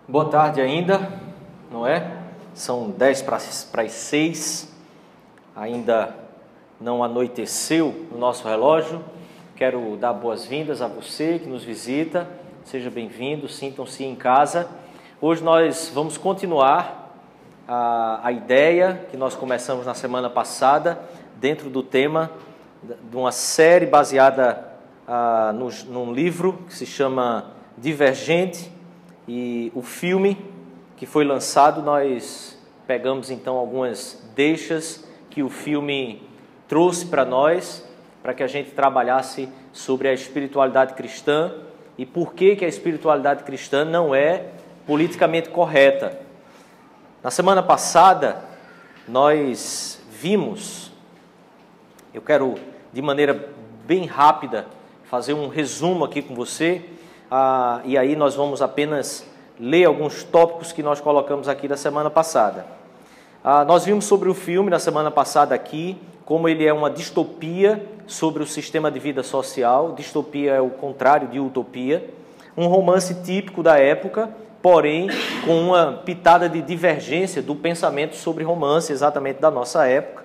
Boa tarde ainda, não é? São 10 para as 6, ainda não anoiteceu no nosso relógio. Quero dar boas-vindas a você que nos visita, seja bem-vindo, sintam-se em casa. Hoje nós vamos continuar a ideia que nós começamos na semana passada, dentro do tema de uma série baseada num livro que se chama Divergente. E o filme que foi lançado, nós pegamos então algumas deixas que o filme trouxe para nós, para que a gente trabalhasse sobre a espiritualidade cristã e por que a espiritualidade cristã não é politicamente correta. Na semana passada, nós vimos, eu quero de maneira bem rápida fazer um resumo aqui com você, e aí nós vamos apenas ler alguns tópicos que nós colocamos aqui da semana passada. Nós vimos sobre o filme na semana passada aqui, como ele é uma distopia sobre o sistema de vida social. Distopia é o contrário de utopia. Um romance típico da época, porém com uma pitada de divergência do pensamento sobre romance exatamente da nossa época.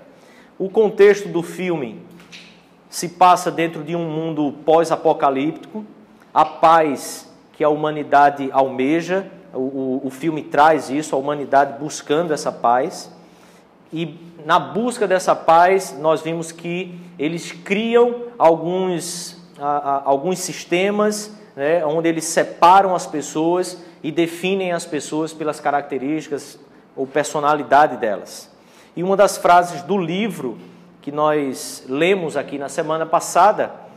O contexto do filme se passa dentro de um mundo pós-apocalíptico. A paz que a humanidade almeja, o filme traz isso, a humanidade buscando essa paz. E na busca dessa paz, nós vimos que eles criam alguns sistemas, né, onde eles separam as pessoas e definem as pessoas pelas características ou personalidade delas. E uma das frases do livro que nós lemos aqui na semana passada,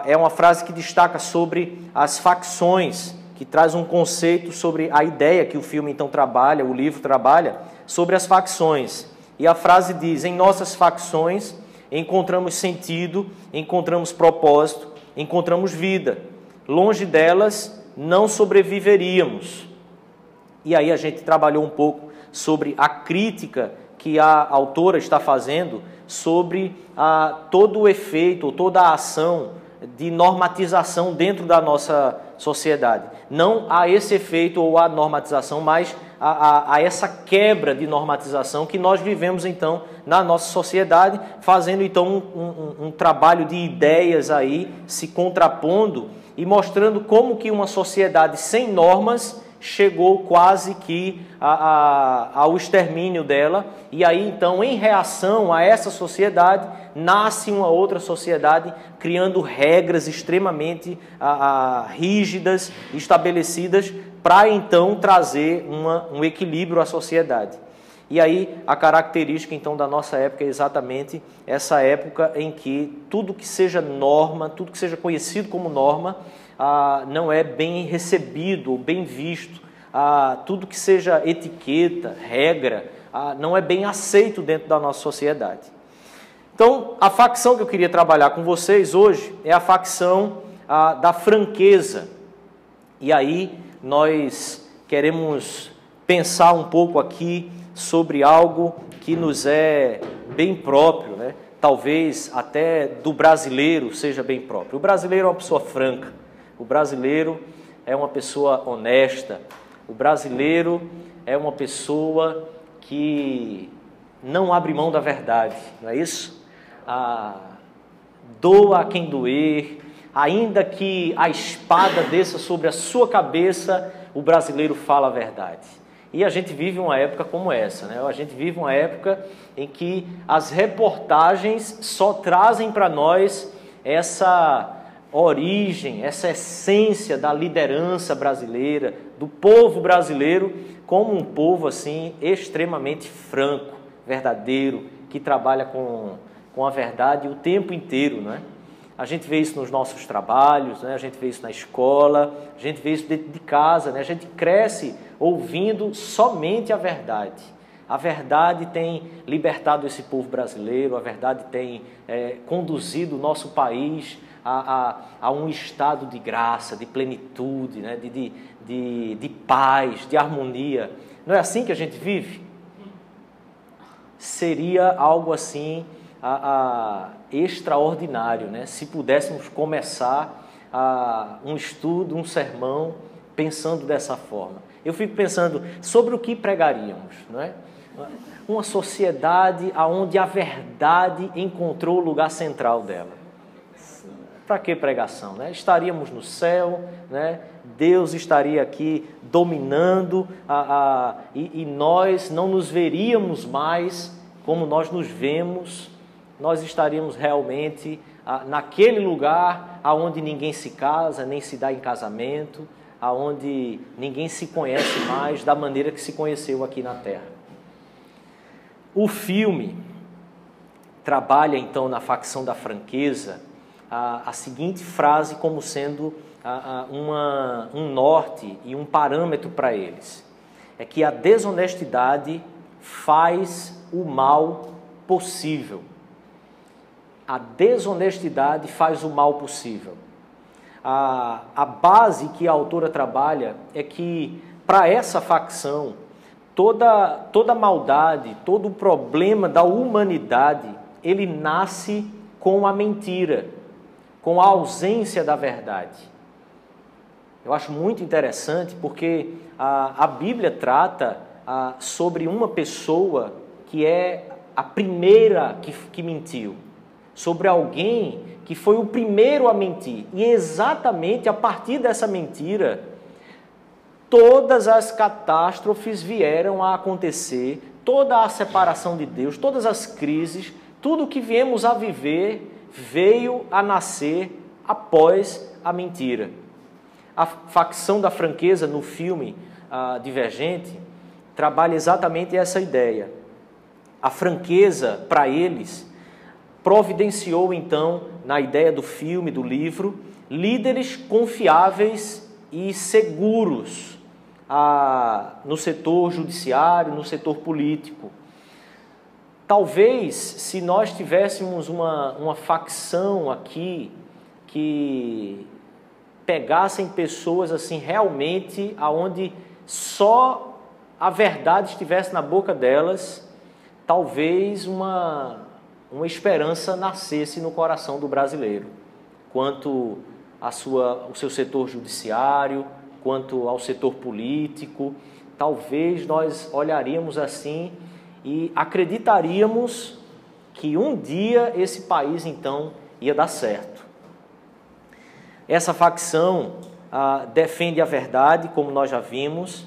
é uma frase que destaca sobre as facções, que traz um conceito sobre a ideia que o filme então trabalha, o livro trabalha, sobre as facções. E a frase diz: em nossas facções encontramos sentido, encontramos propósito, encontramos vida. Longe delas não sobreviveríamos. E aí a gente trabalhou um pouco sobre a crítica que a autora está fazendo sobre todo o efeito, ou toda a ação de normatização dentro da nossa sociedade. Não a esse efeito ou a normatização, mas a essa quebra de normatização que nós vivemos então na nossa sociedade, fazendo então um trabalho de ideias aí, se contrapondo e mostrando como que uma sociedade sem normas chegou quase que ao extermínio dela, e aí então, em reação a essa sociedade, nasce uma outra sociedade criando regras extremamente rígidas, estabelecidas, para então trazer um equilíbrio à sociedade. E aí a característica então da nossa época é exatamente essa época em que tudo que seja norma, tudo que seja conhecido como norma, não é bem recebido ou bem visto. Tudo que seja etiqueta, regra, não é bem aceito dentro da nossa sociedade. Então, a facção que eu queria trabalhar com vocês hoje é a facção da franqueza. E aí nós queremos pensar um pouco aqui sobre algo que nos é bem próprio, né? Talvez até do brasileiro seja bem próprio. O brasileiro é uma pessoa franca. O brasileiro é uma pessoa honesta. O brasileiro é uma pessoa que não abre mão da verdade, não é isso? Doa a quem doer, ainda que a espada desça sobre a sua cabeça, o brasileiro fala a verdade. E a gente vive uma época como essa, né? A gente vive uma época em que as reportagens só trazem para nós essa origem, essa essência da liderança brasileira, do povo brasileiro, como um povo assim extremamente franco, verdadeiro, que trabalha com a verdade o tempo inteiro, né? A gente vê isso nos nossos trabalhos, né? A gente vê isso na escola, a gente vê isso dentro de casa, né? A gente cresce ouvindo somente a verdade. A verdade tem libertado esse povo brasileiro, a verdade tem conduzido o nosso país a um estado de graça, de plenitude, né? de paz, de harmonia. Não é assim que a gente vive? Seria algo assim extraordinário, né? Se pudéssemos começar um estudo, um sermão pensando dessa forma. Eu fico pensando sobre o que pregaríamos, não é? Uma sociedade onde a verdade encontrou o lugar central dela. Para que pregação, né? Estaríamos no céu, né? Deus estaria aqui dominando e nós não nos veríamos mais como nós nos vemos. Nós estaríamos realmente naquele lugar aonde ninguém se casa, nem se dá em casamento, aonde ninguém se conhece mais da maneira que se conheceu aqui na Terra. O filme trabalha então na facção da franqueza a seguinte frase como sendo um norte e um parâmetro para eles. É que a desonestidade faz o mal possível. A desonestidade faz o mal possível. A base que a autora trabalha é que, para essa facção, toda maldade, todo o problema da humanidade, ele nasce com a mentira, com a ausência da verdade. Eu acho muito interessante porque a Bíblia trata sobre uma pessoa que é a primeira que mentiu, sobre alguém que foi o primeiro a mentir. E exatamente a partir dessa mentira, todas as catástrofes vieram a acontecer, toda a separação de Deus, todas as crises, tudo que viemos a viver veio a nascer após a mentira. A facção da franqueza no filme Divergente trabalha exatamente essa ideia. A franqueza, para eles, providenciou então, na ideia do filme, do livro, líderes confiáveis e seguros no setor judiciário, no setor político. Talvez, se nós tivéssemos uma facção aqui que pegassem pessoas assim realmente aonde só a verdade estivesse na boca delas, talvez uma esperança nascesse no coração do brasileiro, quanto ao seu setor judiciário, quanto ao setor político. Talvez nós olharíamos assim e acreditaríamos que um dia esse país então ia dar certo. Essa facção defende a verdade, como nós já vimos,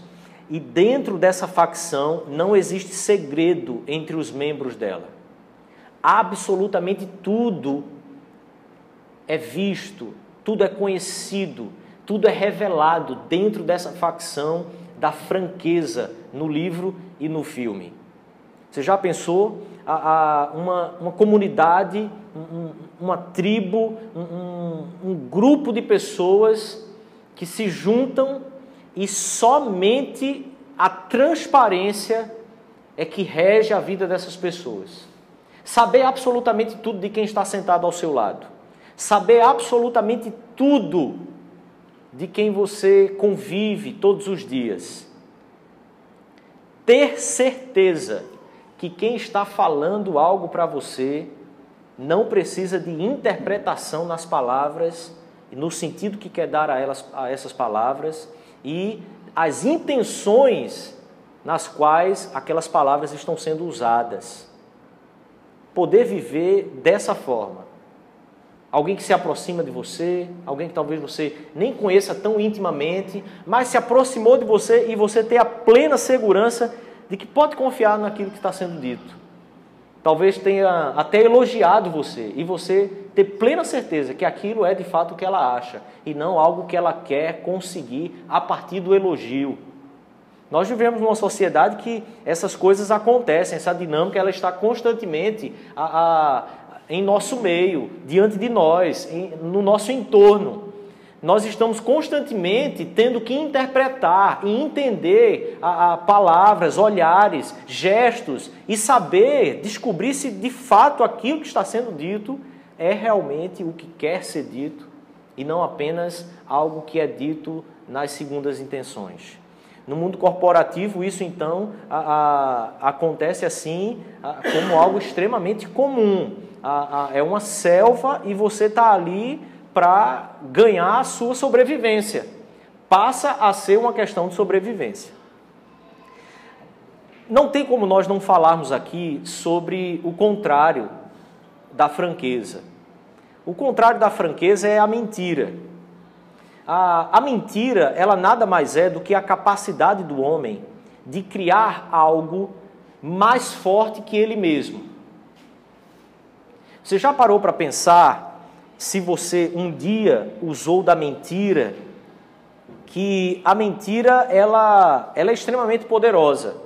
e dentro dessa facção não existe segredo entre os membros dela. Absolutamente tudo é visto, tudo é conhecido, tudo é revelado dentro dessa facção da franqueza no livro e no filme. Você já pensou uma comunidade, uma tribo, um grupo de pessoas que se juntam e somente a transparência é que rege a vida dessas pessoas? Saber absolutamente tudo de quem está sentado ao seu lado. Saber absolutamente tudo de quem você convive todos os dias. Ter certeza que quem está falando algo para você não precisa de interpretação nas palavras, no sentido que quer dar a essas palavras e as intenções nas quais aquelas palavras estão sendo usadas. Poder viver dessa forma. Alguém que se aproxima de você, alguém que talvez você nem conheça tão intimamente, mas se aproximou de você e você ter a plena segurança de que pode confiar naquilo que está sendo dito. Talvez tenha até elogiado você e você ter plena certeza que aquilo é de fato o que ela acha e não algo que ela quer conseguir a partir do elogio. Nós vivemos numa sociedade que essas coisas acontecem, essa dinâmica ela está constantemente em nosso meio, diante de nós, no nosso entorno. Nós estamos constantemente tendo que interpretar e entender palavras, olhares, gestos e saber, descobrir se de fato aquilo que está sendo dito é realmente o que quer ser dito e não apenas algo que é dito nas segundas intenções. No mundo corporativo, isso então acontece assim como algo extremamente comum. É uma selva e você está ali para ganhar a sua sobrevivência, passa a ser uma questão de sobrevivência. Não tem como nós não falarmos aqui sobre o contrário da franqueza. O contrário da franqueza é a mentira. A mentira, ela nada mais é do que a capacidade do homem de criar algo mais forte que ele mesmo. Você já parou para pensar se você um dia usou da mentira, que a mentira ela é extremamente poderosa,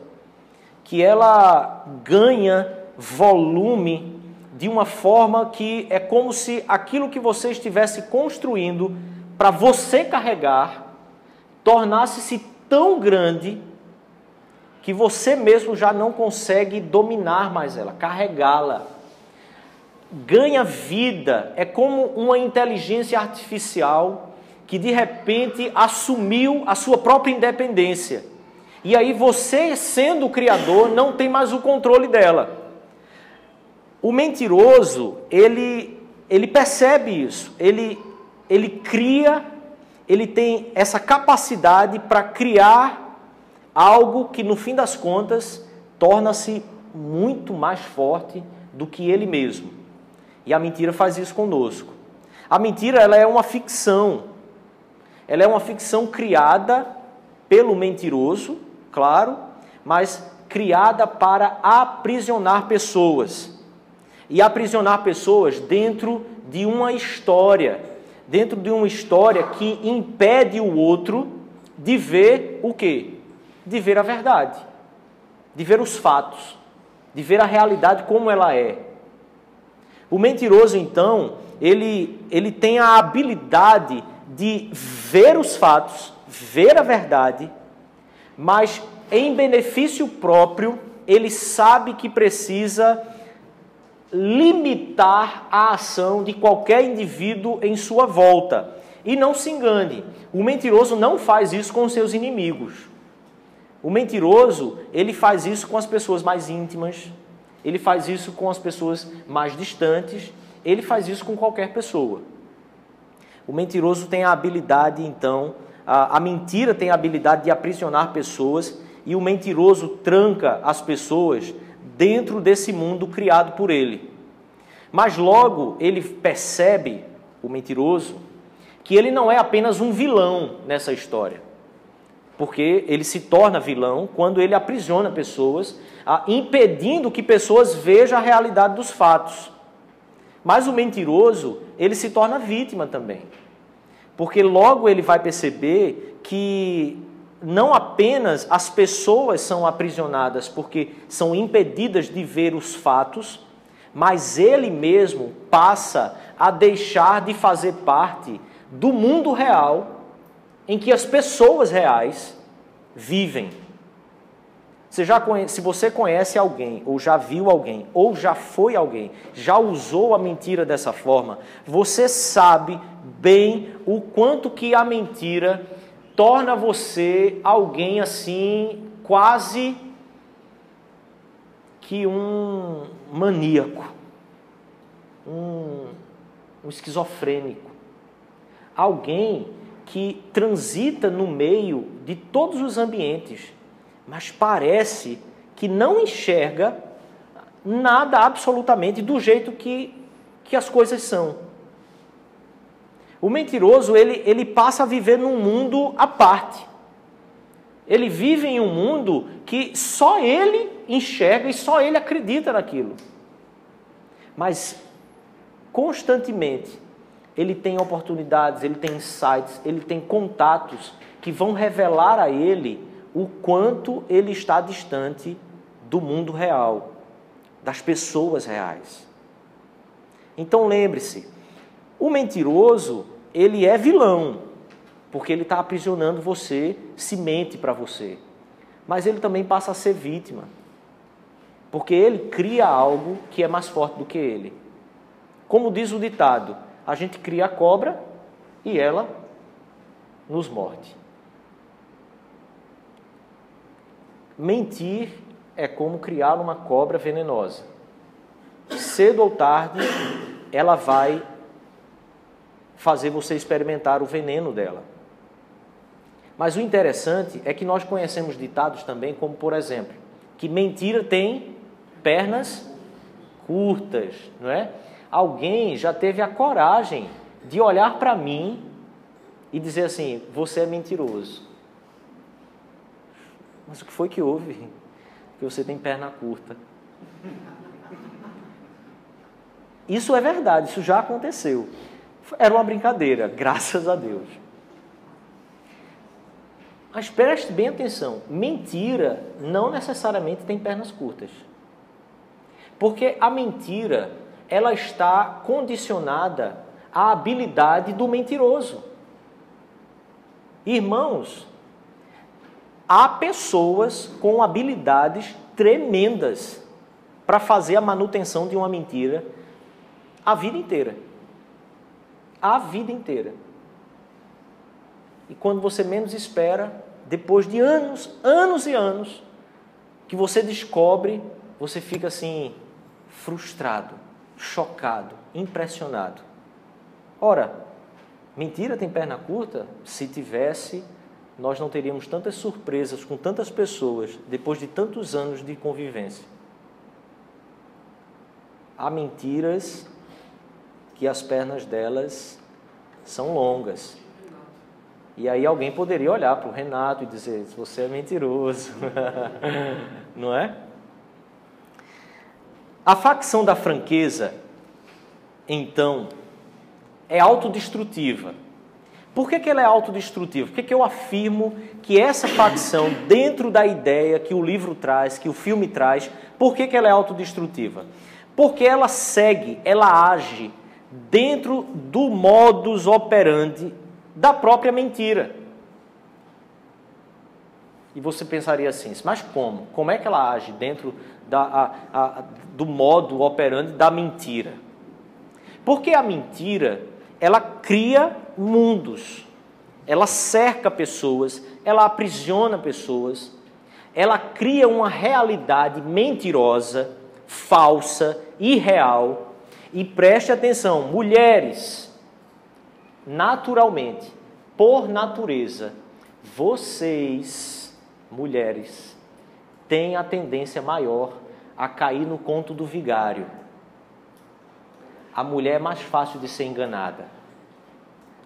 que ela ganha volume de uma forma que é como se aquilo que você estivesse construindo para você carregar tornasse-se tão grande que você mesmo já não consegue dominar mais ela, carregá-la. Ganha vida, é como uma inteligência artificial que de repente assumiu a sua própria independência. E aí você, sendo o criador, não tem mais o controle dela. O mentiroso, ele percebe isso, ele cria, ele tem essa capacidade para criar algo que no fim das contas torna-se muito mais forte do que ele mesmo. E a mentira faz isso conosco. A mentira, ela é uma ficção. Ela é uma ficção criada pelo mentiroso, claro, mas criada para aprisionar pessoas. E aprisionar pessoas dentro de uma história. Dentro de uma história que impede o outro de ver o quê? De ver a verdade. De ver os fatos. De ver a realidade como ela é. O mentiroso, então, ele tem a habilidade de ver os fatos, ver a verdade, mas em benefício próprio, ele sabe que precisa limitar a ação de qualquer indivíduo em sua volta. E não se engane, o mentiroso não faz isso com seus inimigos. O mentiroso, ele faz isso com as pessoas mais íntimas, ele faz isso com as pessoas mais distantes, ele faz isso com qualquer pessoa. O mentiroso tem a habilidade, então, a mentira tem a habilidade de aprisionar pessoas e o mentiroso tranca as pessoas dentro desse mundo criado por ele. Mas logo ele percebe, o mentiroso, que ele não é apenas um vilão nessa história. Porque ele se torna vilão quando ele aprisiona pessoas, impedindo que pessoas vejam a realidade dos fatos. Mas o mentiroso, ele se torna vítima também. Porque logo ele vai perceber que não apenas as pessoas são aprisionadas porque são impedidas de ver os fatos, mas ele mesmo passa a deixar de fazer parte do mundo real em que as pessoas reais vivem. Se você conhece alguém, ou já viu alguém, ou já foi alguém, já usou a mentira dessa forma, você sabe bem o quanto que a mentira torna você alguém assim, quase que um maníaco, um esquizofrênico. Alguém que transita no meio de todos os ambientes, mas parece que não enxerga nada absolutamente do jeito que as coisas são. O mentiroso, ele passa a viver num mundo à parte. Ele vive em um mundo que só ele enxerga e só ele acredita naquilo. Mas, constantemente, ele tem oportunidades, ele tem insights, ele tem contatos que vão revelar a ele o quanto ele está distante do mundo real, das pessoas reais. Então lembre-se, o mentiroso, ele é vilão, porque ele está aprisionando você, se mente para você. Mas ele também passa a ser vítima, porque ele cria algo que é mais forte do que ele. Como diz o ditado, a gente cria a cobra e ela nos morde. Mentir é como criar uma cobra venenosa. Cedo ou tarde, ela vai fazer você experimentar o veneno dela. Mas o interessante é que nós conhecemos ditados também, como por exemplo, que mentira tem pernas curtas, não é? Alguém já teve a coragem de olhar para mim e dizer assim, você é mentiroso. Mas o que foi que houve? Que você tem perna curta. Isso é verdade, isso já aconteceu. Era uma brincadeira, graças a Deus. Mas preste bem atenção, mentira não necessariamente tem pernas curtas. Porque a mentira, ela está condicionada à habilidade do mentiroso. Irmãos, há pessoas com habilidades tremendas para fazer a manutenção de uma mentira a vida inteira. A vida inteira. E quando você menos espera, depois de anos, anos e anos, que você descobre, você fica assim, frustrado, chocado, impressionado. Ora, mentira tem perna curta? Se tivesse, nós não teríamos tantas surpresas com tantas pessoas depois de tantos anos de convivência. Há mentiras que as pernas delas são longas. E aí alguém poderia olhar para o Renato e dizer, você é mentiroso. Não é? A facção da franqueza, então, é autodestrutiva. Por que ela é autodestrutiva? Por que eu afirmo que essa facção, dentro da ideia que o livro traz, que o filme traz, por que ela é autodestrutiva? Porque ela segue, ela age dentro do modus operandi da própria mentira. E você pensaria assim, mas como? Como é que ela age dentro do modo operandi da mentira? Porque a mentira, ela cria mundos, ela cerca pessoas, ela aprisiona pessoas, ela cria uma realidade mentirosa, falsa, irreal. E preste atenção, mulheres, naturalmente, por natureza, vocês, mulheres, têm a tendência maior a cair no conto do vigário. A mulher é mais fácil de ser enganada.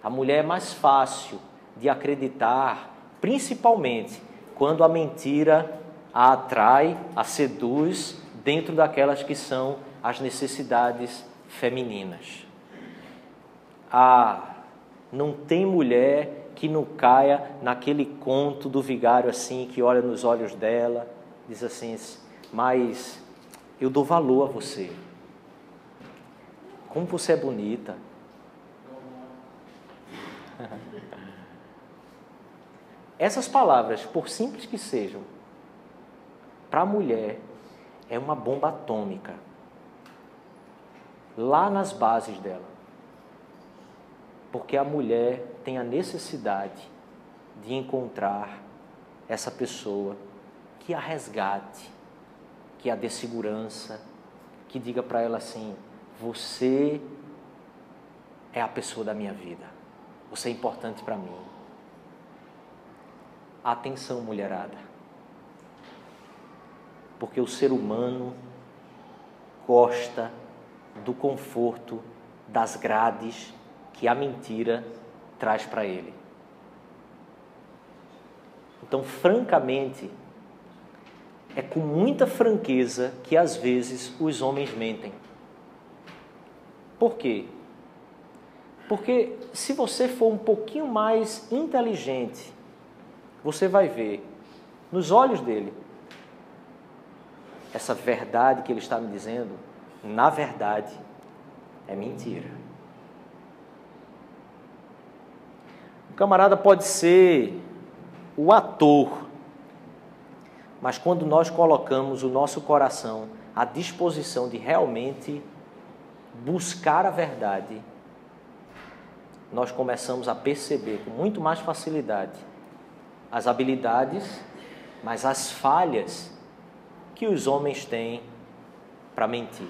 A mulher é mais fácil de acreditar, principalmente quando a mentira a atrai, a seduz dentro daquelas que são as necessidades femininas. Não tem mulher que não caia naquele conto do vigário assim, que olha nos olhos dela, diz assim, mas eu dou valor a você. Como você é bonita. Essas palavras, por simples que sejam, para a mulher é uma bomba atômica. Lá nas bases dela. Porque a mulher tem a necessidade de encontrar essa pessoa que a resgate, que a dê segurança, que diga para ela assim, você é a pessoa da minha vida, você é importante para mim. Atenção, mulherada, porque o ser humano gosta do conforto das grades que a mentira traz para ele. Então, francamente, é com muita franqueza que às vezes os homens mentem. Por quê? Porque se você for um pouquinho mais inteligente, você vai ver nos olhos dele essa verdade que ele está me dizendo, na verdade, é mentira. O camarada pode ser o ator, mas quando nós colocamos o nosso coração à disposição de realmente buscar a verdade, nós começamos a perceber com muito mais facilidade as habilidades, mas as falhas que os homens têm para mentir.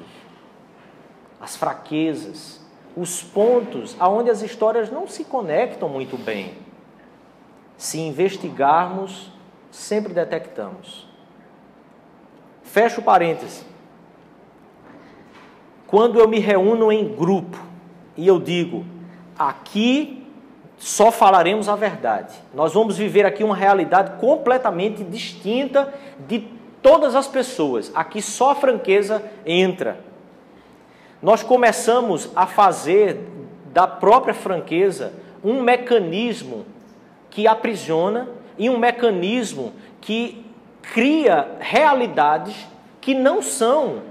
As fraquezas, os pontos aonde as histórias não se conectam muito bem. Se investigarmos, sempre detectamos. Fecho parênteses. Quando eu me reúno em grupo e eu digo, aqui só falaremos a verdade. Nós vamos viver aqui uma realidade completamente distinta de todas as pessoas. Aqui só a franqueza entra. Nós começamos a fazer da própria franqueza um mecanismo que aprisiona e um mecanismo que cria realidades que não são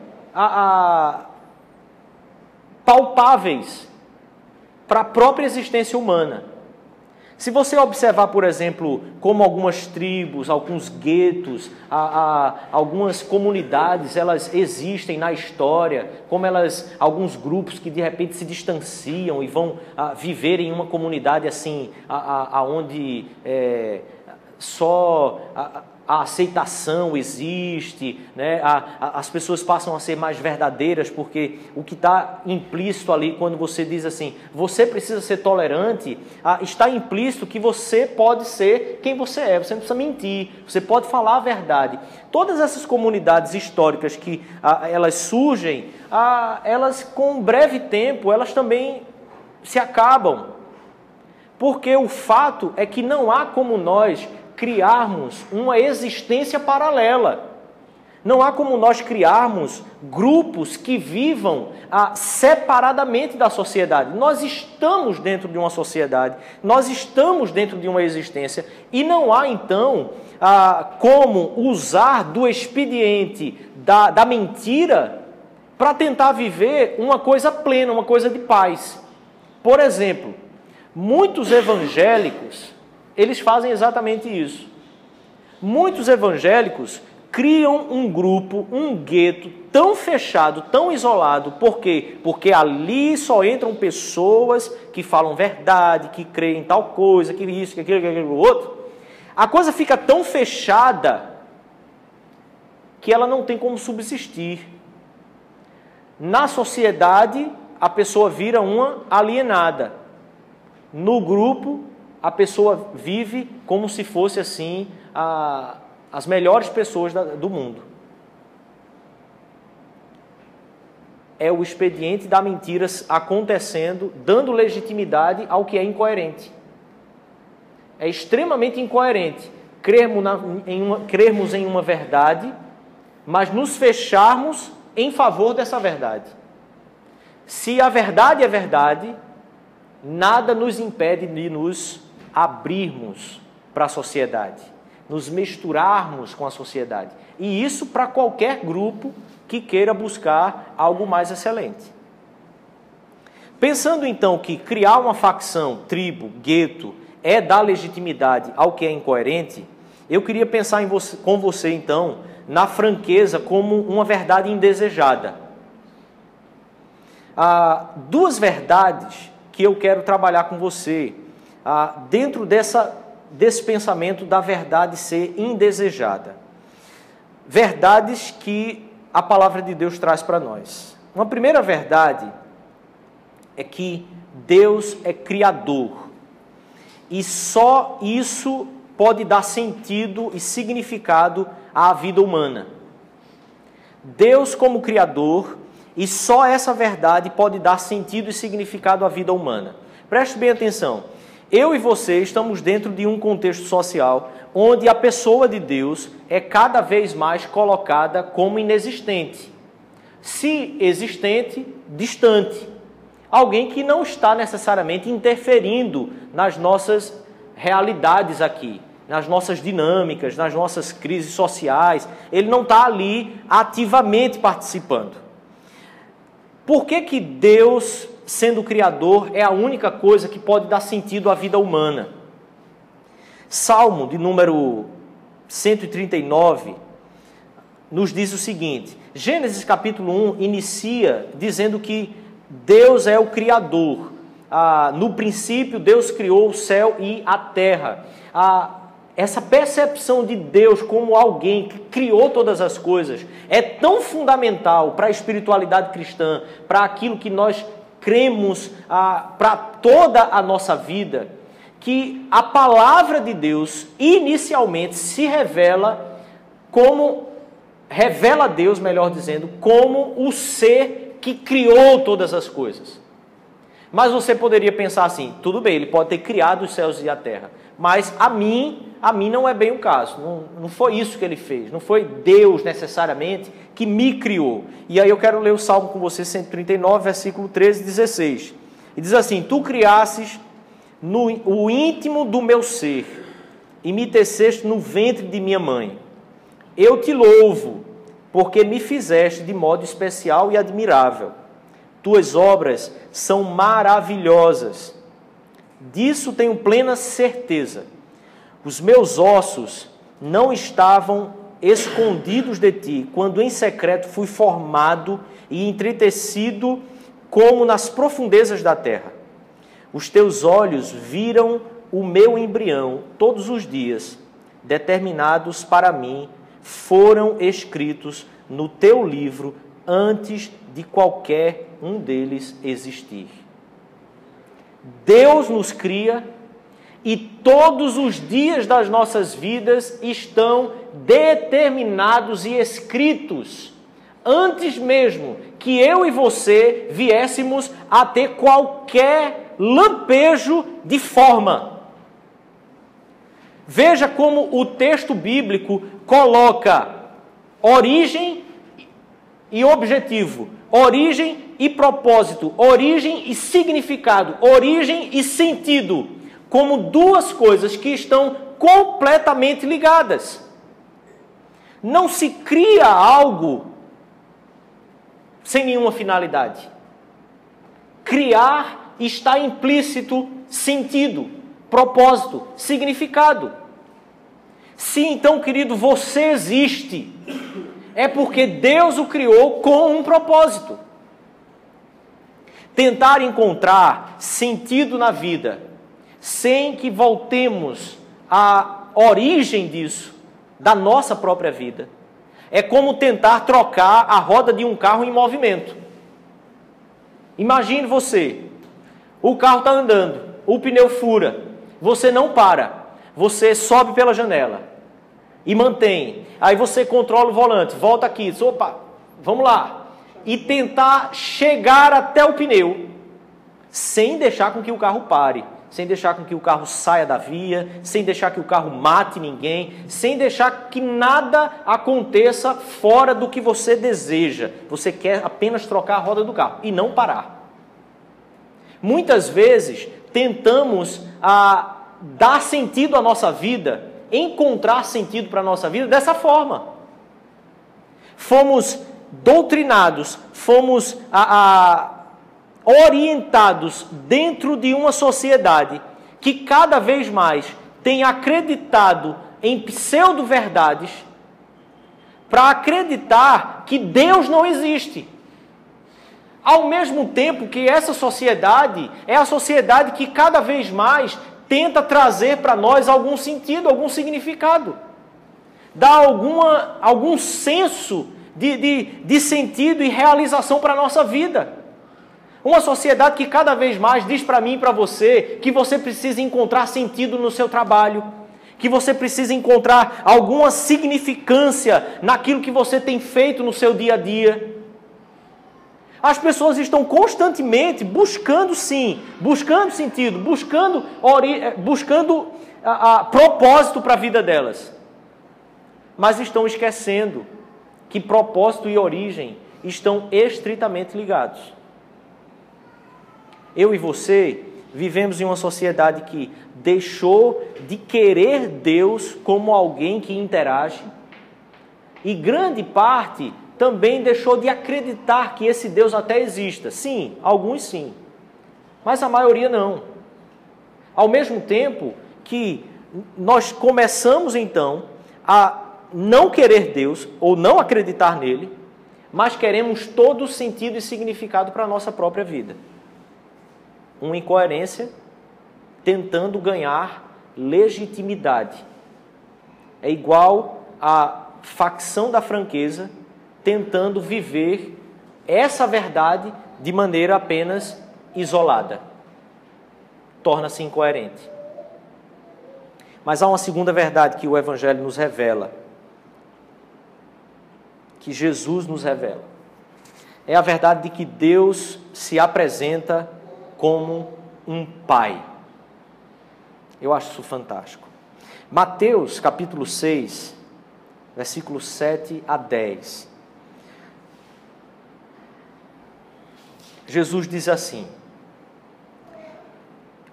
palpáveis para a própria existência humana. Se você observar, por exemplo, como algumas tribos, alguns guetos, algumas comunidades, elas existem na história, como alguns grupos que de repente se distanciam e vão viver em uma comunidade assim, onde só a aceitação existe, né? As pessoas passam a ser mais verdadeiras, porque o que está implícito ali quando você diz assim, você precisa ser tolerante, está implícito que você pode ser quem você é, você não precisa mentir, você pode falar a verdade. Todas essas comunidades históricas que elas surgem, elas com um breve tempo, elas também se acabam, porque o fato é que não há como nós criarmos uma existência paralela. Não há como nós criarmos grupos que vivam separadamente da sociedade. Nós estamos dentro de uma sociedade, nós estamos dentro de uma existência e não há então como usar do expediente da mentira para tentar viver uma coisa plena, uma coisa de paz. Por exemplo, muitos evangélicos, eles fazem exatamente isso. Muitos evangélicos criam um grupo, um gueto tão fechado, tão isolado. Por quê? Porque ali só entram pessoas que falam verdade, que creem em tal coisa, que isso, que aquilo, que aquilo, outro. A coisa fica tão fechada que ela não tem como subsistir. Na sociedade, a pessoa vira uma alienada. No grupo, a pessoa vive como se fosse assim as melhores pessoas do mundo. É o expediente da mentira acontecendo, dando legitimidade ao que é incoerente. É extremamente incoerente crermos em uma verdade, mas nos fecharmos em favor dessa verdade. Se a verdade é verdade, nada nos impede de nos abrirmos para a sociedade, nos misturarmos com a sociedade. E isso para qualquer grupo que queira buscar algo mais excelente. Pensando então que criar uma facção, tribo, gueto, é dar legitimidade ao que é incoerente, eu queria pensar com você então na franqueza como uma verdade indesejada. Duas verdades que eu quero trabalhar com você dentro desse pensamento da verdade ser indesejada. Verdades que a palavra de Deus traz para nós. Uma primeira verdade é que Deus é criador. E só isso pode dar sentido e significado à vida humana. Deus como criador, e só essa verdade pode dar sentido e significado à vida humana. Preste bem atenção. Eu e você estamos dentro de um contexto social onde a pessoa de Deus é cada vez mais colocada como inexistente. Se existente, distante. Alguém que não está necessariamente interferindo nas nossas realidades aqui, nas nossas dinâmicas, nas nossas crises sociais. Ele não está ali ativamente participando. Por que Deus, sendo criador, é a única coisa que pode dar sentido à vida humana? Salmo de número 139 nos diz o seguinte: Gênesis capítulo 1 inicia dizendo que Deus é o criador. No princípio, Deus criou o céu e a terra. Essa percepção de Deus como alguém que criou todas as coisas é tão fundamental para a espiritualidade cristã, para aquilo que nós cremos para toda a nossa vida, que a palavra de Deus inicialmente se revela a Deus, melhor dizendo, como o ser que criou todas as coisas. Mas você poderia pensar assim, tudo bem, ele pode ter criado os céus e a terra, mas a mim não é bem o caso, não foi isso que ele fez, não foi Deus necessariamente que me criou. E aí eu quero ler o Salmo com você, 139, versículo 13 e 16. E diz assim: tu criasses o íntimo do meu ser, e me teceste no ventre de minha mãe. Eu te louvo, porque me fizeste de modo especial e admirável. Tuas obras são maravilhosas. Disso tenho plena certeza. Os meus ossos não estavam escondidos de ti, quando em secreto fui formado e entretecido como nas profundezas da terra. Os teus olhos viram o meu embrião todos os dias, determinados para mim, foram escritos no teu livro antes de qualquer um deles existir. Deus nos cria e todos os dias das nossas vidas estão determinados e escritos antes mesmo que eu e você viéssemos a ter qualquer lampejo de forma. Veja como o texto bíblico coloca origem e objetivo, origem e propósito, origem e significado, origem e sentido, como duas coisas que estão completamente ligadas. Não se cria algo sem nenhuma finalidade. Criar está implícito sentido, propósito, significado. Se então, querido, você existe, é porque Deus o criou com um propósito. Tentar encontrar sentido na vida, sem que voltemos à origem disso, da nossa própria vida, é como tentar trocar a roda de um carro em movimento. Imagine você, o carro está andando, o pneu fura, você não para, você sobe pela janela e mantém. Aí você controla o volante, volta aqui, opa, vamos lá. E tentar chegar até o pneu, sem deixar com que o carro pare, sem deixar com que o carro saia da via, sem deixar que o carro mate ninguém, sem deixar que nada aconteça fora do que você deseja. Você quer apenas trocar a roda do carro e não parar. Muitas vezes tentamos dar sentido à nossa vida, encontrar sentido para a nossa vida dessa forma. Fomos doutrinados, fomos orientados dentro de uma sociedade que cada vez mais tem acreditado em pseudo-verdades para acreditar que Deus não existe. Ao mesmo tempo que essa sociedade é a sociedade que cada vez mais tenta trazer para nós algum sentido, algum significado. Dá algum senso de sentido e realização para a nossa vida. Uma sociedade que cada vez mais diz para mim e para você que você precisa encontrar sentido no seu trabalho, que você precisa encontrar alguma significância naquilo que você tem feito no seu dia a dia. As pessoas estão constantemente buscando sentido, buscando propósito para a vida delas. Mas estão esquecendo que propósito e origem estão estritamente ligados. Eu e você vivemos em uma sociedade que deixou de querer Deus como alguém que interage e grande parte também deixou de acreditar que esse Deus até exista. Sim, alguns sim, mas a maioria não. Ao mesmo tempo que nós começamos então a não querer Deus ou não acreditar nele, mas queremos todo o sentido e significado para a nossa própria vida. Uma incoerência tentando ganhar legitimidade. É igual a facção da franqueza tentando viver essa verdade de maneira apenas isolada. Torna-se incoerente. Mas há uma segunda verdade que o Evangelho nos revela, que Jesus nos revela. É a verdade de que Deus se apresenta como um Pai. Eu acho isso fantástico. Mateus, capítulo 6, versículos 7 a 10. Jesus diz assim: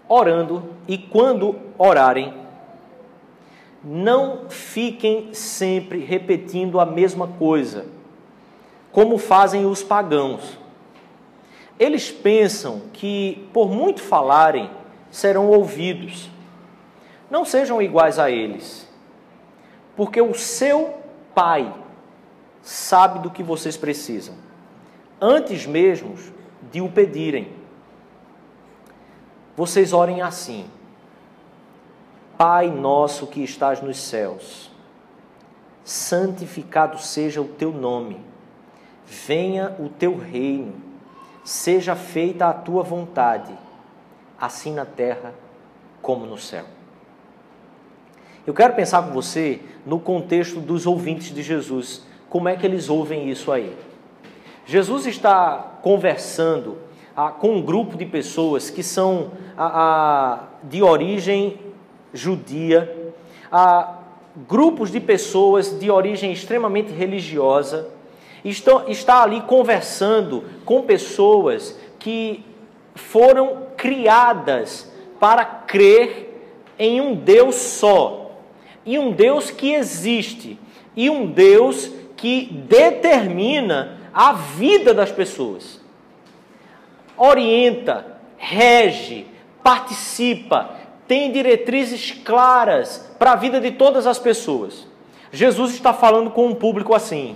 orando, e quando orarem, não fiquem sempre repetindo a mesma coisa, como fazem os pagãos. Eles pensam que, por muito falarem, serão ouvidos. Não sejam iguais a eles, porque o seu Pai sabe do que vocês precisam, antes mesmo de o pedirem. Vocês orem assim: Pai nosso que estás nos céus, santificado seja o teu nome, venha o teu reino, seja feita a tua vontade, assim na terra como no céu. Eu quero pensar com você no contexto dos ouvintes de Jesus, como é que eles ouvem isso aí. Jesus está conversando com um grupo de pessoas que são de origem judia, grupos de pessoas de origem extremamente religiosa, está ali conversando com pessoas que foram criadas para crer em um Deus só, e um Deus que existe, e um Deus que determina a vida das pessoas. Orienta, rege, participa, tem diretrizes claras para a vida de todas as pessoas. Jesus está falando com um público assim.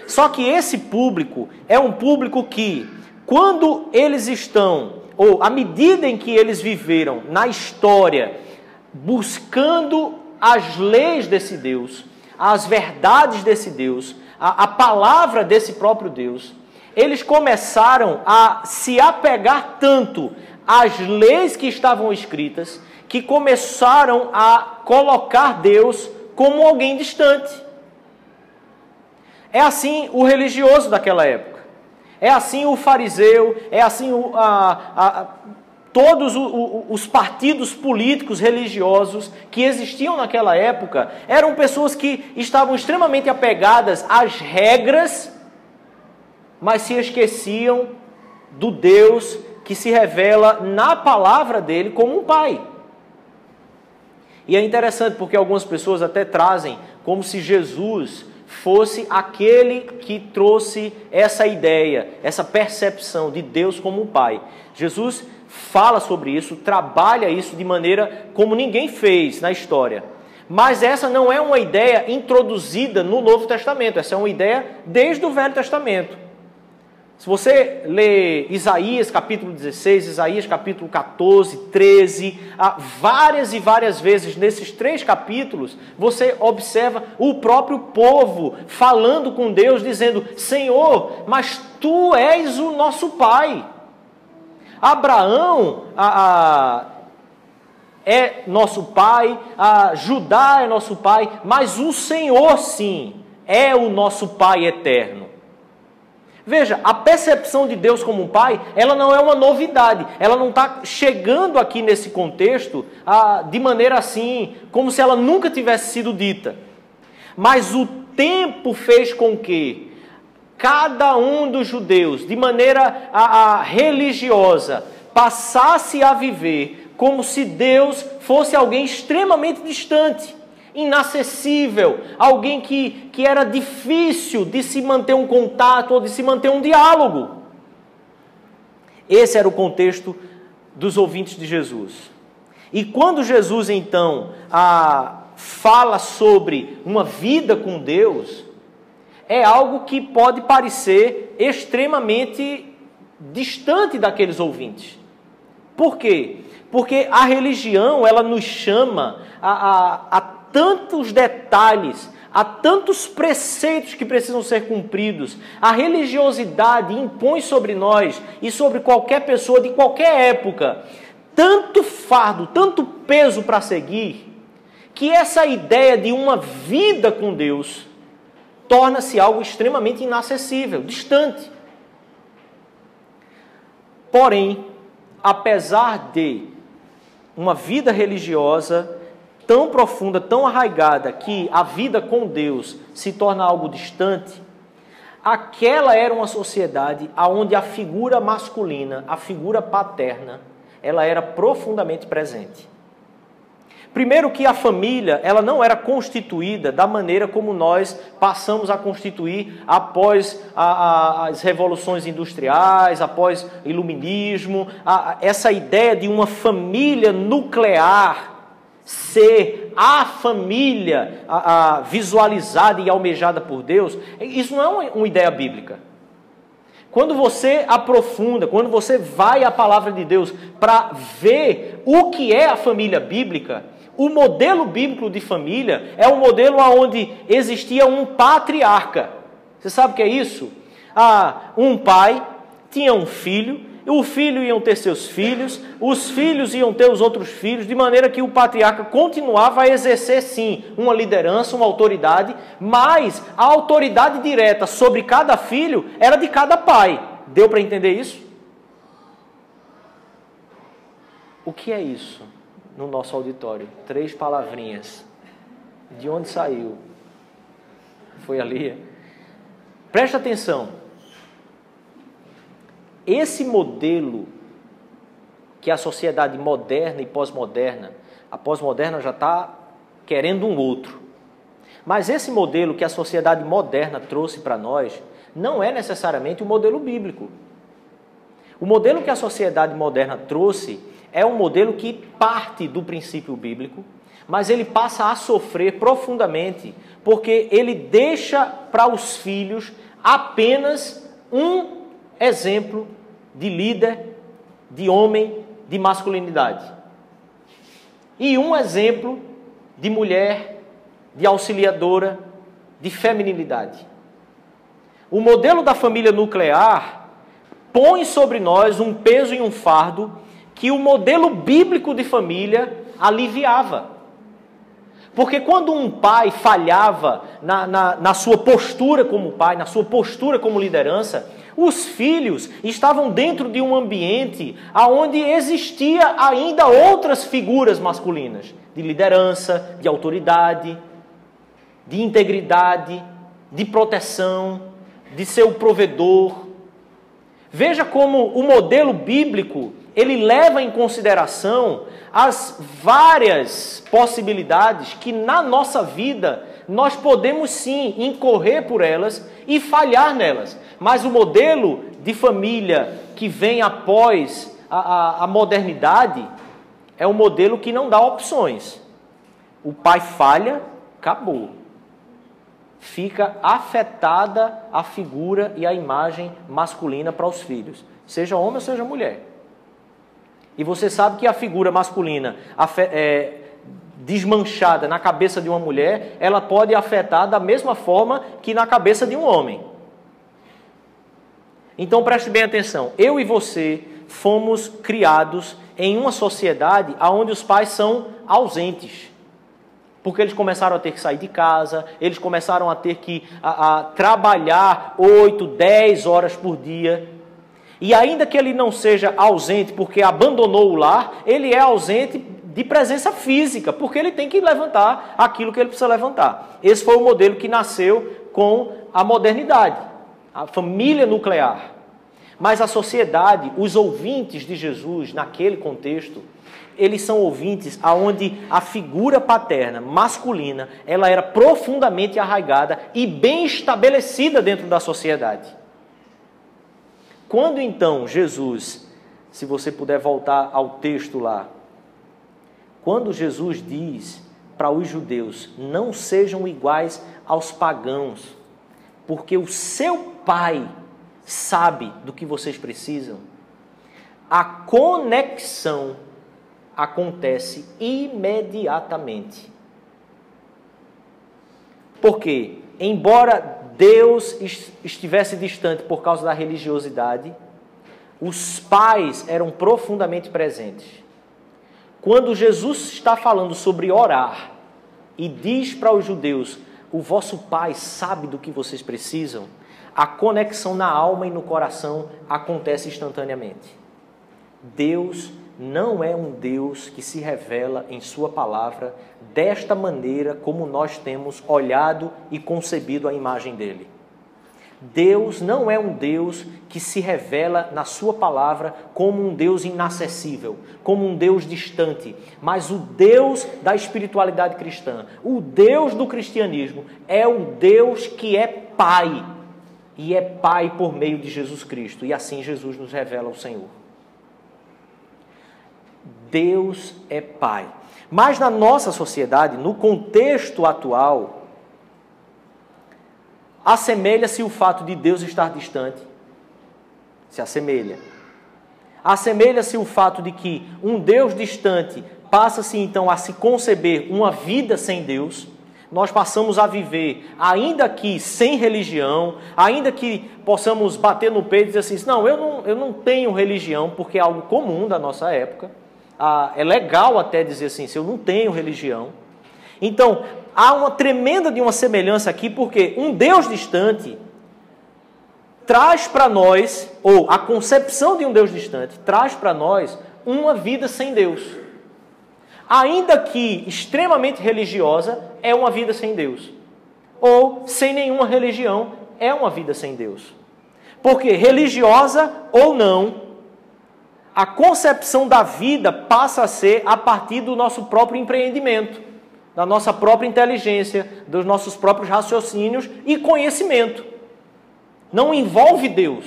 Só que esse público é um público que, quando eles estão, ou à medida em que eles viveram na história, buscando as leis desse Deus, as verdades desse Deus, a palavra desse próprio Deus, eles começaram a se apegar tanto às leis que estavam escritas, que começaram a colocar Deus como alguém distante. É assim o religioso daquela época, é assim o fariseu, é assim todos os partidos políticos religiosos que existiam naquela época, eram pessoas que estavam extremamente apegadas às regras, mas se esqueciam do Deus que se revela na palavra dele como um Pai. E é interessante porque algumas pessoas até trazem como se Jesus fosse aquele que trouxe essa ideia, essa percepção de Deus como um Pai. Jesus fala sobre isso, trabalha isso de maneira como ninguém fez na história. Mas essa não é uma ideia introduzida no Novo Testamento, essa é uma ideia desde o Velho Testamento. Se você lê Isaías capítulo 16, Isaías capítulo 14, 13, várias e várias vezes nesses 3 capítulos, você observa o próprio povo falando com Deus, dizendo: Senhor, mas Tu és o nosso Pai. Abraão é nosso pai, Judá é nosso pai, mas o Senhor sim é o nosso Pai eterno. Veja, a percepção de Deus como um Pai, ela não é uma novidade, ela não está chegando aqui nesse contexto de maneira assim, como se ela nunca tivesse sido dita. Mas o tempo fez com que cada um dos judeus, de maneira religiosa, passasse a viver como se Deus fosse alguém extremamente distante, inacessível, alguém que era difícil de se manter um contato ou de se manter um diálogo. Esse era o contexto dos ouvintes de Jesus. E quando Jesus, então, fala sobre uma vida com Deus, é algo que pode parecer extremamente distante daqueles ouvintes. Por quê? Porque a religião, ela nos chama a tantos detalhes, há tantos preceitos que precisam ser cumpridos. A religiosidade impõe sobre nós e sobre qualquer pessoa de qualquer época tanto fardo, tanto peso para seguir, que essa ideia de uma vida com Deus torna-se algo extremamente inacessível, distante. Porém, apesar de uma vida religiosa tão profunda, tão arraigada, que a vida com Deus se torna algo distante, aquela era uma sociedade onde a figura masculina, a figura paterna, ela era profundamente presente. Primeiro que a família, ela não era constituída da maneira como nós passamos a constituir após as revoluções industriais, após o iluminismo, essa ideia de uma família nuclear ser a família visualizada e almejada por Deus. Isso não é uma ideia bíblica. Quando você aprofunda, quando você vai à palavra de Deus para ver o que é a família bíblica, o modelo bíblico de família é um modelo onde existia um patriarca. Você sabe o que é isso? Um pai tinha um filho, o filho iam ter seus filhos, os filhos iam ter os outros filhos, de maneira que o patriarca continuava a exercer, sim, uma liderança, uma autoridade, mas a autoridade direta sobre cada filho era de cada pai. Deu para entender isso? O que é isso no nosso auditório? 3 palavrinhas. De onde saiu? Foi ali? Presta atenção. Esse modelo que a sociedade moderna e pós-moderna, a pós-moderna já está querendo um outro, mas esse modelo que a sociedade moderna trouxe para nós não é necessariamente o modelo bíblico. O modelo que a sociedade moderna trouxe é um modelo que parte do princípio bíblico, mas ele passa a sofrer profundamente, porque ele deixa para os filhos apenas um exemplo de líder, de homem, de masculinidade. E um exemplo de mulher, de auxiliadora, de feminilidade. O modelo da família nuclear põe sobre nós um peso e um fardo que o modelo bíblico de família aliviava. Porque quando um pai falhava na sua postura como pai, na sua postura como liderança, os filhos estavam dentro de um ambiente onde existia ainda outras figuras masculinas, de liderança, de autoridade, de integridade, de proteção, de ser o provedor. Veja como o modelo bíblico, ele leva em consideração as várias possibilidades que na nossa vida nós podemos sim incorrer por elas e falhar nelas. Mas o modelo de família que vem após a modernidade é um modelo que não dá opções. O pai falha, acabou. Fica afetada a figura e a imagem masculina para os filhos, seja homem ou seja mulher. E você sabe que a figura masculina desmanchada na cabeça de uma mulher, ela pode afetar da mesma forma que na cabeça de um homem. Então preste bem atenção, eu e você fomos criados em uma sociedade onde os pais são ausentes. Porque eles começaram a ter que sair de casa, eles começaram a ter que trabalhar 8, 10 horas por dia. E ainda que ele não seja ausente porque abandonou o lar, ele é ausente de presença física, porque ele tem que levantar aquilo que ele precisa levantar. Esse foi o modelo que nasceu com a modernidade, a família nuclear. Mas a sociedade, os ouvintes de Jesus, naquele contexto, eles são ouvintes onde a figura paterna, masculina, ela era profundamente arraigada e bem estabelecida dentro da sociedade. Quando então Jesus, se você puder voltar ao texto lá, quando Jesus diz para os judeus, não sejam iguais aos pagãos, porque o seu Pai sabe do que vocês precisam, a conexão acontece imediatamente. Porque, embora Deus estivesse distante por causa da religiosidade, os pais eram profundamente presentes. Quando Jesus está falando sobre orar, e diz para os judeus: o vosso Pai sabe do que vocês precisam, a conexão na alma e no coração acontece instantaneamente. Deus não é um Deus que se revela em sua palavra desta maneira como nós temos olhado e concebido a imagem dele. Deus não é um Deus que se revela na sua palavra como um Deus inacessível, como um Deus distante, mas o Deus da espiritualidade cristã, o Deus do cristianismo, é o Deus que é Pai, e é Pai por meio de Jesus Cristo, e assim Jesus nos revela ao Senhor. Deus é Pai. Mas na nossa sociedade, no contexto atual, assemelha-se o fato de Deus estar distante. Se assemelha. Assemelha-se o fato de que um Deus distante passa-se então a se conceber uma vida sem Deus. Nós passamos a viver, ainda que sem religião, ainda que possamos bater no peito e dizer assim: não, eu não tenho religião, porque é algo comum da nossa época. É legal até dizer assim: se eu não tenho religião. Então, há uma tremenda de uma semelhança aqui, porque um Deus distante traz para nós, ou a concepção de um Deus distante traz para nós uma vida sem Deus. Ainda que extremamente religiosa, é uma vida sem Deus. Ou sem nenhuma religião, é uma vida sem Deus. Porque religiosa ou não, a concepção da vida passa a ser a partir do nosso próprio empreendimento, da nossa própria inteligência, dos nossos próprios raciocínios e conhecimento. Não envolve Deus.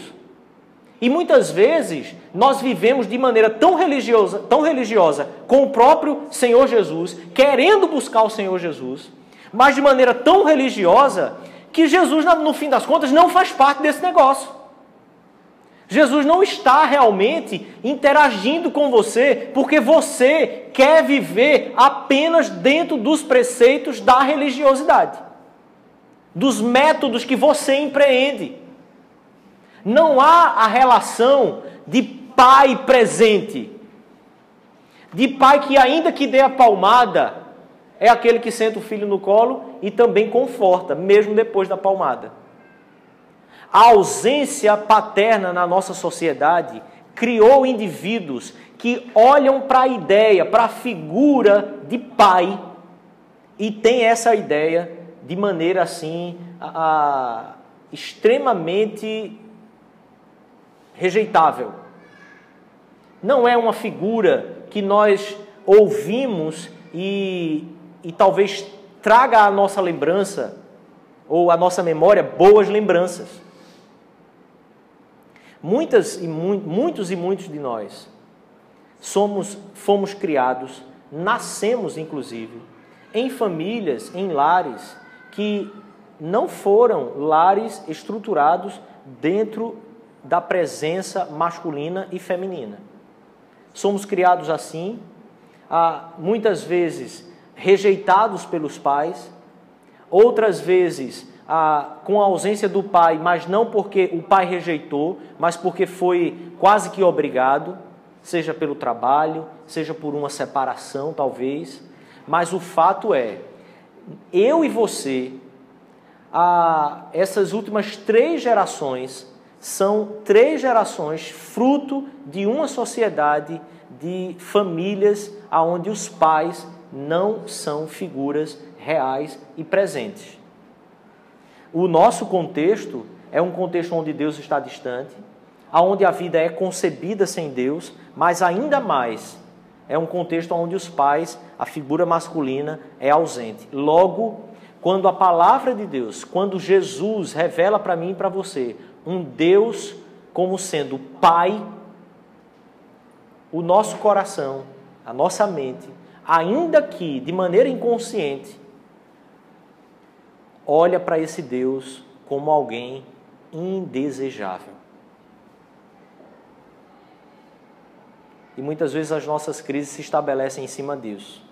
E muitas vezes nós vivemos de maneira tão religiosa com o próprio Senhor Jesus, querendo buscar o Senhor Jesus, mas de maneira tão religiosa que Jesus, no fim das contas, não faz parte desse negócio. Jesus não está realmente interagindo com você porque você quer viver apenas dentro dos preceitos da religiosidade, dos métodos que você empreende. Não há a relação de pai presente, de pai que, ainda que dê a palmada, é aquele que senta o filho no colo e também conforta, mesmo depois da palmada. A ausência paterna na nossa sociedade criou indivíduos que olham para a ideia, para a figura de pai e têm essa ideia de maneira assim extremamente rejeitável. Não é uma figura que nós ouvimos e talvez traga à nossa lembrança ou à nossa memória boas lembranças. Muitos e muitos de nós fomos criados, nascemos inclusive, em famílias, em lares que não foram lares estruturados dentro da presença masculina e feminina. Somos criados assim, muitas vezes rejeitados pelos pais, outras vezes com a ausência do pai, mas não porque o pai rejeitou, mas porque foi quase que obrigado, seja pelo trabalho, seja por uma separação talvez. Mas o fato é, eu e você, essas últimas 3 gerações, são 3 gerações fruto de uma sociedade de famílias onde os pais não são figuras reais e presentes. O nosso contexto é um contexto onde Deus está distante, onde a vida é concebida sem Deus, mas ainda mais é um contexto onde os pais, a figura masculina, é ausente. Logo, quando a palavra de Deus, quando Jesus revela para mim e para você um Deus como sendo Pai, o nosso coração, a nossa mente, ainda que de maneira inconsciente, olha para esse Deus como alguém indesejável. E muitas vezes as nossas crises se estabelecem em cima disso.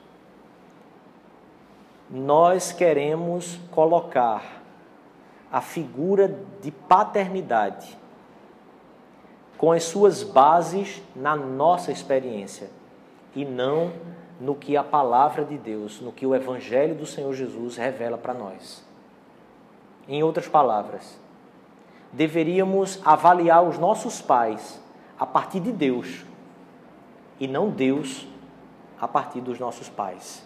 Nós queremos colocar a figura de paternidade com as suas bases na nossa experiência e não no que a palavra de Deus, no que o Evangelho do Senhor Jesus revela para nós. Em outras palavras, deveríamos avaliar os nossos pais a partir de Deus e não Deus a partir dos nossos pais.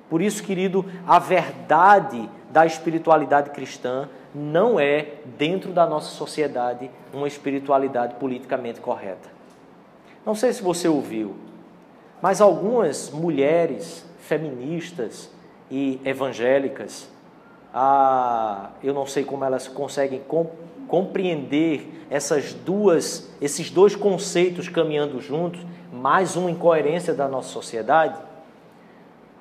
Por isso, querido, a verdade da espiritualidade cristã não é, dentro da nossa sociedade, uma espiritualidade politicamente correta. Não sei se você ouviu, mas algumas mulheres feministas e evangélicas, eu não sei como elas conseguem compreender esses dois conceitos caminhando juntos, mais uma incoerência da nossa sociedade,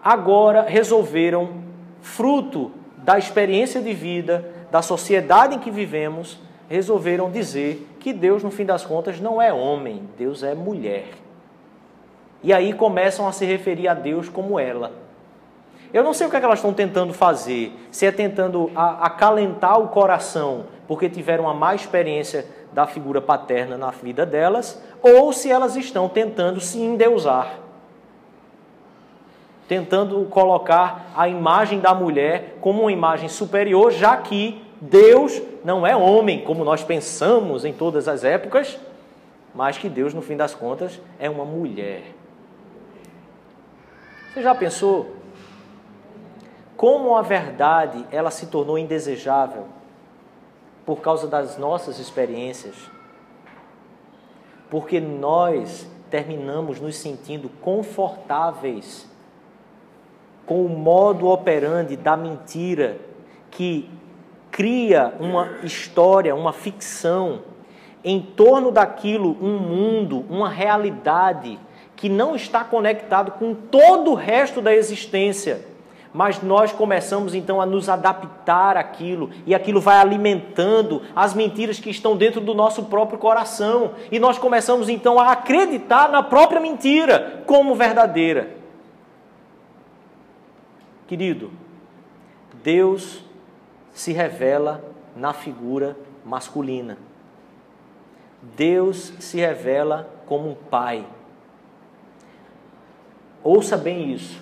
agora resolveram, fruto da experiência de vida, da sociedade em que vivemos, resolveram dizer que Deus, no fim das contas, não é homem, Deus é mulher. E aí começam a se referir a Deus como ela. Eu não sei o que é que elas estão tentando fazer, se é tentando acalentar o coração, porque tiveram uma má experiência da figura paterna na vida delas, ou se elas estão tentando se endeusar, tentando colocar a imagem da mulher como uma imagem superior, já que Deus não é homem, como nós pensamos em todas as épocas, mas que Deus, no fim das contas, é uma mulher. Você já pensou como a verdade ela se tornou indesejável por causa das nossas experiências? Porque nós terminamos nos sentindo confortáveis com o modo operandi da mentira que cria uma história, uma ficção em torno daquilo, um mundo, uma realidade que não está conectado com todo o resto da existência. Mas nós começamos então a nos adaptar àquilo, e aquilo vai alimentando as mentiras que estão dentro do nosso próprio coração. E nós começamos então a acreditar na própria mentira como verdadeira. Querido, Deus se revela na figura masculina. Deus se revela como um pai. Ouça bem isso.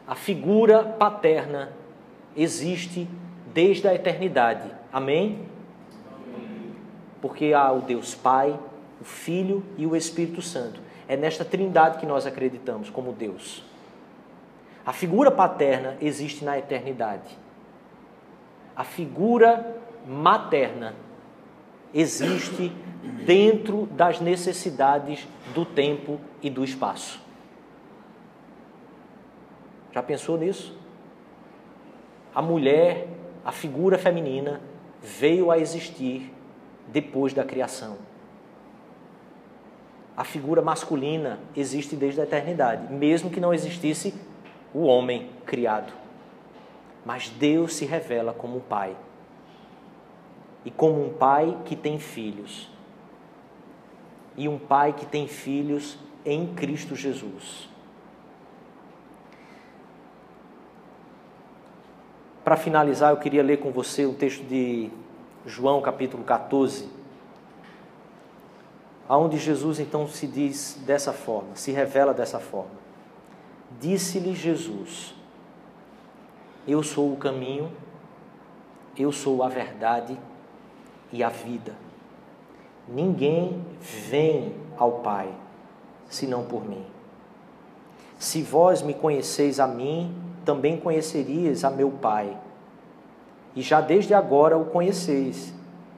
A figura paterna existe desde a eternidade. Amém? Porque há o Deus Pai, o Filho e o Espírito Santo. É nesta trindade que nós acreditamos como Deus. A figura paterna existe na eternidade. A figura materna existe dentro das necessidades do tempo e do espaço. Já pensou nisso? A mulher, a figura feminina, veio a existir depois da criação. A figura masculina existe desde a eternidade, mesmo que não existisse o homem criado. Mas Deus se revela como um pai. E como um pai que tem filhos. E um pai que tem filhos em Cristo Jesus. Para finalizar, eu queria ler com você um texto de João, capítulo 14, onde Jesus então se diz dessa forma, se revela dessa forma. Disse-lhe Jesus: eu sou o caminho, eu sou a verdade e a vida. Ninguém vem ao Pai, senão por mim. Se vós me conheceis a mim, também conhecerias a meu Pai. E já desde agora o conheceis,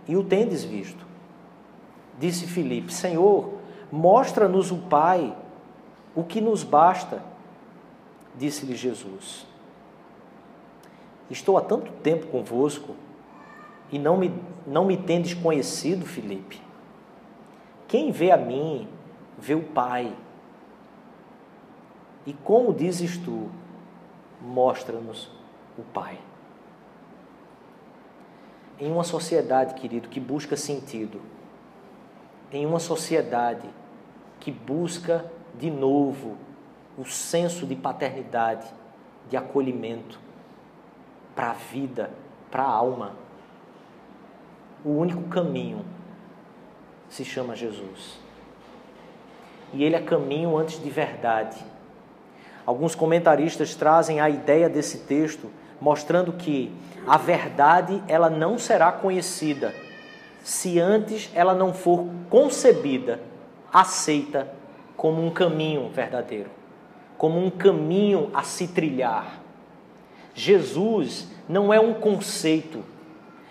e o tendes visto. Disse Filipe: Senhor, mostra-nos o Pai, o que nos basta. Disse-lhe Jesus: estou há tanto tempo convosco, e não me tendes conhecido, Filipe. Quem vê a mim, vê o Pai. E como dizes tu, mostra-nos o Pai. Em uma sociedade, querido, que busca sentido, em uma sociedade que busca de novo o senso de paternidade, de acolhimento para a vida, para a alma, o único caminho se chama Jesus. e ele é caminho antes de verdade. Alguns comentaristas trazem a ideia desse texto, mostrando que a verdade ela não será conhecida se antes ela não for concebida, aceita como um caminho verdadeiro, como um caminho a se trilhar. Jesus não é um conceito,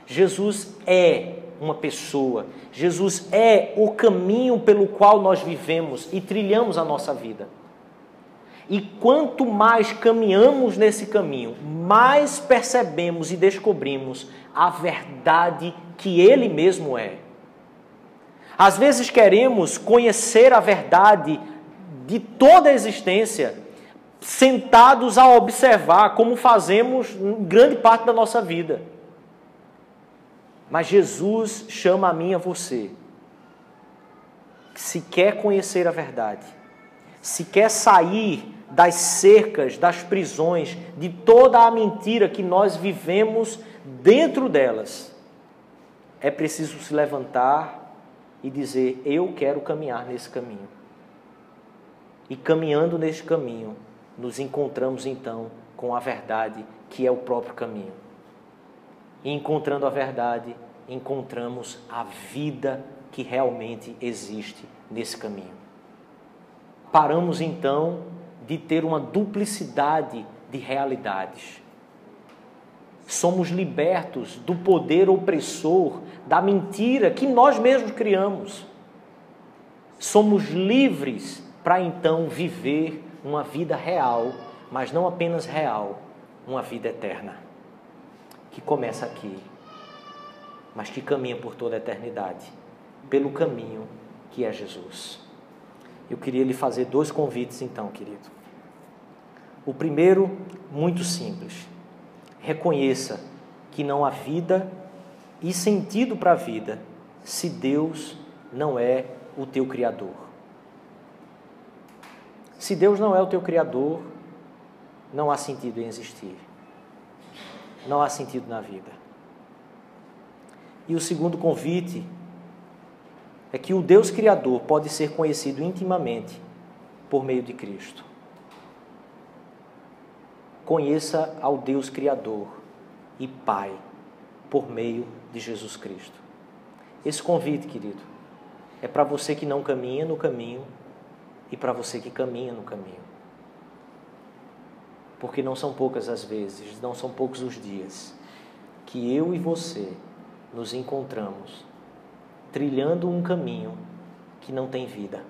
Jesus é uma pessoa, Jesus é o caminho pelo qual nós vivemos e trilhamos a nossa vida. E quanto mais caminhamos nesse caminho, mais percebemos e descobrimos a verdade que Ele mesmo é. Às vezes queremos conhecer a verdade de toda a existência, sentados a observar, como fazemos em grande parte da nossa vida. Mas Jesus chama a mim e a você, que se quer conhecer a verdade, se quer sair das cercas, das prisões, de toda a mentira que nós vivemos dentro delas, é preciso se levantar e dizer: eu quero caminhar nesse caminho. E caminhando nesse caminho, nos encontramos então com a verdade, que é o próprio caminho. E encontrando a verdade, encontramos a vida que realmente existe nesse caminho. Paramos então de ter uma duplicidade de realidades. Somos libertos do poder opressor, da mentira que nós mesmos criamos. Somos livres para então viver uma vida real, mas não apenas real, uma vida eterna, que começa aqui, mas que caminha por toda a eternidade, pelo caminho que é Jesus. Eu queria lhe fazer 2 convites então, querido. O primeiro, muito simples. Reconheça que não há vida e sentido para a vida se Deus não é o teu Criador. Se Deus não é o teu Criador, não há sentido em existir. Não há sentido na vida. E o segundo convite é que o Deus Criador pode ser conhecido intimamente por meio de Cristo. Conheça ao Deus Criador e Pai por meio de Jesus Cristo. Esse convite, querido, é para você que não caminha no caminho e para você que caminha no caminho. Porque não são poucas as vezes, não são poucos os dias que eu e você nos encontramos trilhando um caminho que não tem vida.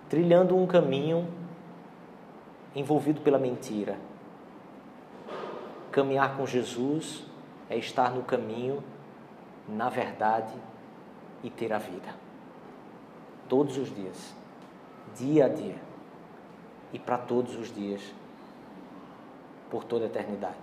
Trilhando um caminho envolvido pela mentira. Caminhar com Jesus é estar no caminho, na verdade e ter a vida. Todos os dias, dia a dia e para todos os dias, por toda a eternidade.